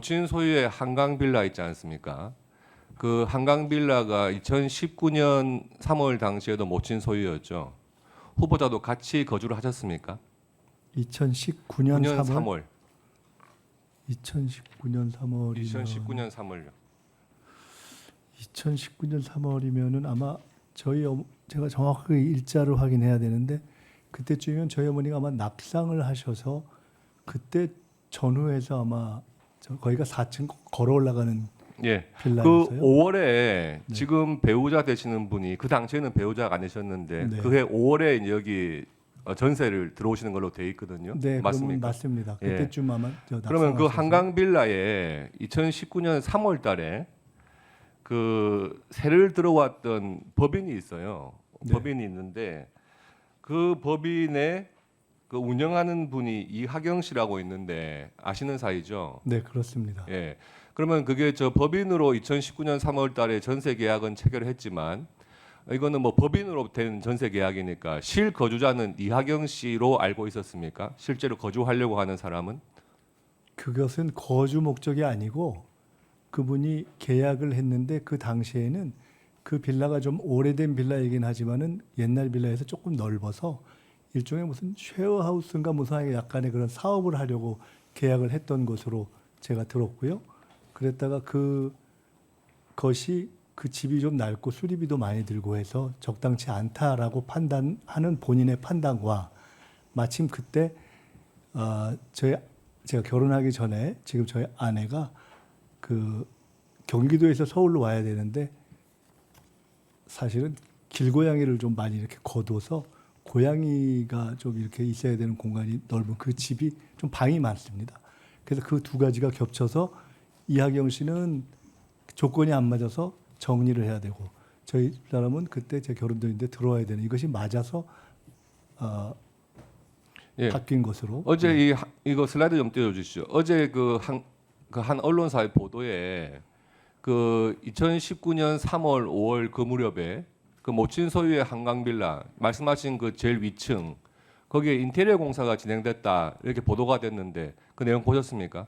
모친 소유의 한강 빌라 있지 않습니까? 그 한강 빌라가 2019년 3월 당시에도 모친 소유였죠. 후보자도 같이 거주를 하셨습니까? 2019년 9년 3월. 3월. 2019년 3월이면 2019년 3월요. 2019년 3월이면은 아마 제가 정확하게 일자를 확인해야 되는데 그때쯤이면 저희 어머니가 아마 낙상을 하셔서 그때 전후에서 아마 거기가 4층 걸어 올라가는 예. 그 빌라였어요. 5월에 지금 배우자 되시는 분이 그 당시에는 배우자가 아니셨는데 네. 그해 5월에 이제 여기 전세를 들어오시는 걸로 돼 있거든요. 네, 그러면 맞습니까? 맞습니다. 예. 그때쯤 아마 그러면 그 낙상하셔서. 한강 빌라에 2019년 3월 달에 그 세를 들어왔던 법인이 있어요. 네. 법인이 있는데 그 법인의 그 운영하는 분이 이하경 씨라고 있는데 아시는 사이죠? 네, 그렇습니다. 예. 그러면 그게 저 법인으로 2019년 3월 달에 전세 계약은 체결했지만 이거는 뭐 법인으로 된 전세 계약이니까 실거주자는 이하경 씨로 알고 있었습니까? 실제로 거주하려고 하는 사람은? 그것은 거주 목적이 아니고 그분이 계약을 했는데 그 당시에는 그 빌라가 좀 오래된 빌라이긴 하지만은 옛날 빌라에서 조금 넓어서 일종의 무슨 쉐어하우스인가 무슨 약간의 그런 사업을 하려고 계약을 했던 것으로 제가 들었고요. 그랬다가 그것이 그 집이 좀 낡고 수리비도 많이 들고 해서 적당치 않다라고 판단하는 본인의 판단과 마침 그때 제가 결혼하기 전에 지금 저희 아내가 그 경기도에서 서울로 와야 되는데 사실은 길고양이를 좀 많이 이렇게 거둬서 고양이가 좀 이렇게 있어야 되는 공간이 넓은 그 집이 좀 방이 많습니다. 그래서 그 두 가지가 겹쳐서 이하경 씨는 조건이 안 맞아서 정리를 해야 되고 저희 사람은 그때 제 결혼도인데 들어와야 되는 이것이 맞아서 예. 바뀐 것으로. 어제 이거 슬라이드 좀 띄워주시죠. 어제 한 언론사의 보도에 그 2019년 3월, 5월 그 무렵에 그 모친 소유의 한강 빌라 말씀하신 그 제일 위층 거기에 인테리어 공사가 진행됐다 이렇게 보도가 됐는데 그 내용 보셨습니까?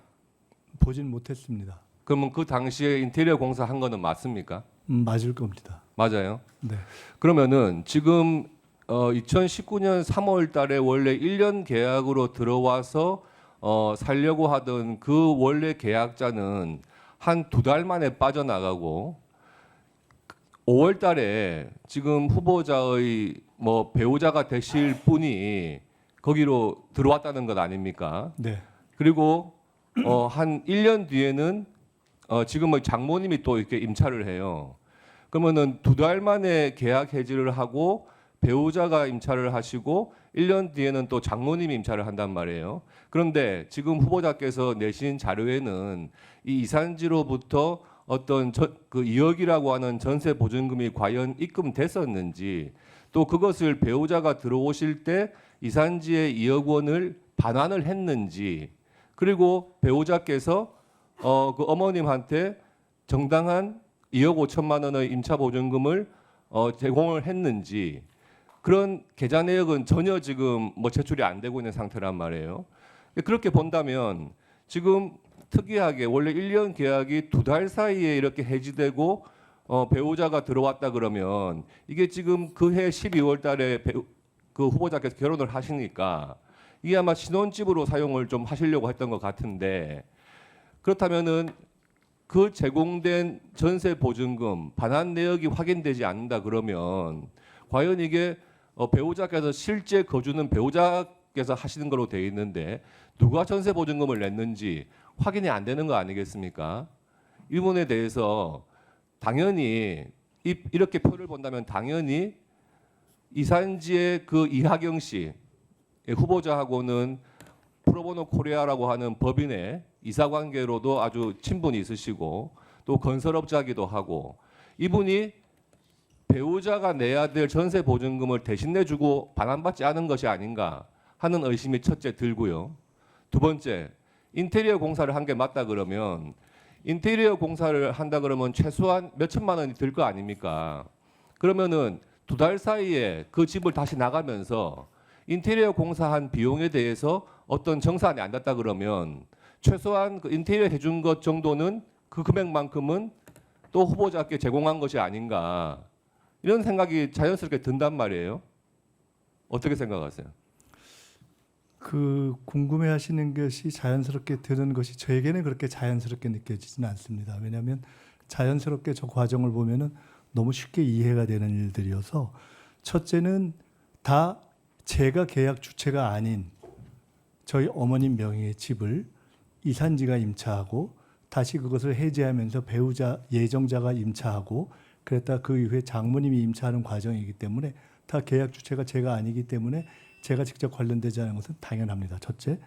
보진 못했습니다. 그러면 그 당시에 인테리어 공사 한 거는 맞습니까? 맞을 겁니다. 맞아요. 네. 그러면은 지금 2019년 3월 달에 원래 1년 계약으로 들어와서 살려고 하던 그 원래 계약자는 한 2달 만에 빠져나가고 5월 달에 지금 후보자의 뭐 배우자가 되실 분이 거기로 들어왔다는 것 아닙니까? 네. 그리고 한 1년 뒤에는 지금 뭐 장모님이 또 이렇게 임차를 해요. 그러면은 2달 만에 계약 해지를 하고 배우자가 임차를 하시고 1년 뒤에는 또 장모님이 임차를 한단 말이에요. 그런데 지금 후보자께서 내신 자료에는 이 이산지로부터 어떤 그 2억이라고 하는 전세 보증금이 과연 입금됐었는지 또 그것을 배우자가 들어오실 때 이산지의 2억 원을 반환을 했는지 그리고 배우자께서 그 어머님한테 정당한 2억 5천만 원의 임차 보증금을 제공을 했는지 그런 계좌 내역은 전혀 지금 뭐 제출이 안 되고 있는 상태란 말이에요. 그렇게 본다면 지금 특이하게 원래 1년 계약이 2달 사이에 이렇게 해지되고 배우자가 들어왔다 그러면 이게 지금 그해 12월 달에 그 후보자께서 결혼을 하시니까 이게 아마 신혼집으로 사용을 좀 하시려고 했던 것 같은데 그렇다면은 그 제공된 전세 보증금 반환 내역이 확인되지 않는다 그러면 과연 이게 배우자께서 실제 거주는 배우자께서 하시는 걸로 되어 있는데 누가 전세 보증금을 냈는지 확인이 안 되는 거 아니겠습니까? 이 부분에 대해서 당연히 이렇게 표를 본다면 당연히 이산지의 그 이하경 씨 후보자하고는 프로보노 코리아라고 하는 법인의 이사관계로도 아주 친분이 있으시고 또 건설업자기도 하고 이분이 배우자가 내야 될 전세 보증금을 대신 내주고 반환받지 않은 것이 아닌가 하는 의심이 첫째 들고요. 두 번째, 인테리어 공사를 한 게 맞다 그러면 인테리어 공사를 한다 그러면 최소한 몇 천만 원이 들 거 아닙니까? 그러면은 2달 사이에 그 집을 다시 나가면서 인테리어 공사한 비용에 대해서 어떤 정산이 안 됐다 그러면 최소한 그 인테리어 해준 것 정도는 그 금액만큼은 또 후보자께 제공한 것이 아닌가 이런 생각이 자연스럽게 든단 말이에요. 어떻게 생각하세요? 그 궁금해하시는 것이 자연스럽게 드는 것이 저에게는 그렇게 자연스럽게 느껴지지는 않습니다. 왜냐하면 자연스럽게 저 과정을 보면은 너무 쉽게 이해가 되는 일들이어서 첫째는 다 제가 계약 주체가 아닌 저희 어머님 명의의 집을 이산지가 임차하고 다시 그것을 해지하면서 배우자 예정자가 임차하고 그랬다 그 이후에 장모님이 임차하는 과정이기 때문에 다 계약 주체가 제가 아니기 때문에 제가 직접 관련되지 않은 것은 당연합니다. 첫째.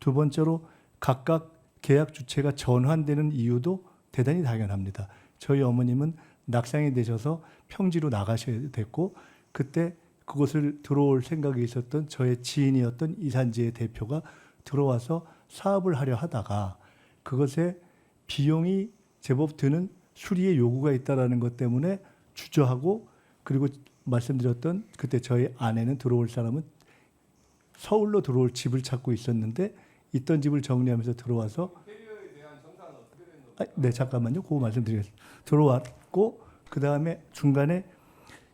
두 번째로 각각 계약 주체가 전환되는 이유도 대단히 당연합니다. 저희 어머님은 낙상이 되셔서 평지로 나가셔야 됐고 그때 그곳을 들어올 생각이 있었던 저의 지인이었던 이산지의 대표가 들어와서 사업을 하려 하다가 그것에 비용이 제법 드는 수리의 요구가 있다라는 것 때문에 주저하고 그리고 말씀드렸던 그때 저희 아내는 들어올 사람은 서울로 들어올 집을 찾고 있었는데 있던 집을 정리하면서 들어와서 네 잠깐만요. 그거 말씀드리겠습니다. 들어왔고 그 다음에 중간에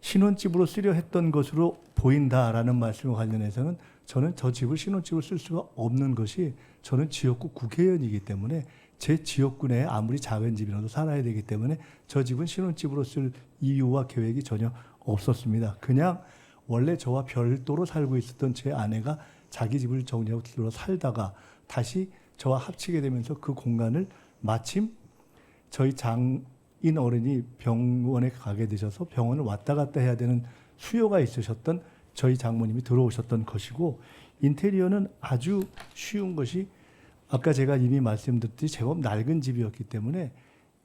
신혼집으로 쓰려 했던 것으로 보인다라는 말씀과 관련해서는 저는 저 집을 신혼집으로 쓸 수가 없는 것이 저는 지역구 국회의원이기 때문에 제 지역구 내에 아무리 작은 집이라도 살아야 되기 때문에 저 집은 신혼집으로 쓸 이유와 계획이 전혀 없었습니다. 그냥 원래 저와 별도로 살고 있었던 제 아내가 자기 집을 정리하고 들어 살다가 다시 저와 합치게 되면서 그 공간을 마침 저희 장인 어른이 병원에 가게 되셔서 병원을 왔다 갔다 해야 되는 수요가 있으셨던 저희 장모님이 들어오셨던 것이고 인테리어는 아주 쉬운 것이 아까 제가 이미 말씀드렸듯이 제법 낡은 집이었기 때문에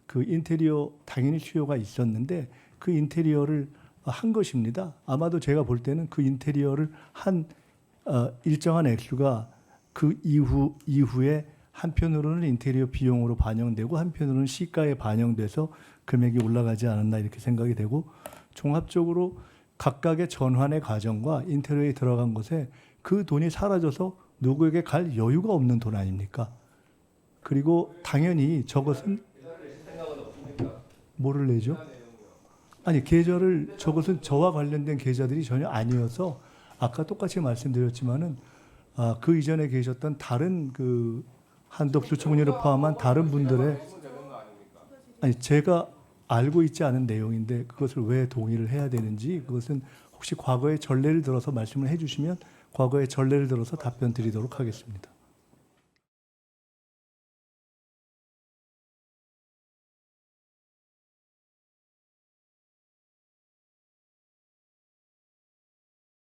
그 인테리어 당연히 수요가 있었는데 그 인테리어를 한 것입니다. 아마도 제가 볼 때는 그 인테리어를 한 일정한 액수가 그 이후에 한편으로는 인테리어 비용으로 반영되고 한편으로는 시가에 반영돼서 금액이 올라가지 않았나 이렇게 생각이 되고 종합적으로 각각의 전환의 과정과 인테리어에 들어간 것에 그 돈이 사라져서 누구에게 갈 여유가 없는 돈 아닙니까? 그리고 당연히 저것은 뭐를 내죠? 아니 계좌를 저것은 저와 관련된 계좌들이 전혀 아니어서 아까 똑같이 말씀드렸지만은 그 이전에 계셨던 다른 그 한덕수 총리를 포함한 다른 분들의 아니 제가 알고 있지 않은 내용인데 그것을 왜 동의를 해야 되는지 그것은 혹시 과거의 전례를 들어서 말씀을 해주시면 과거의 전례를 들어서 답변 드리도록 하겠습니다.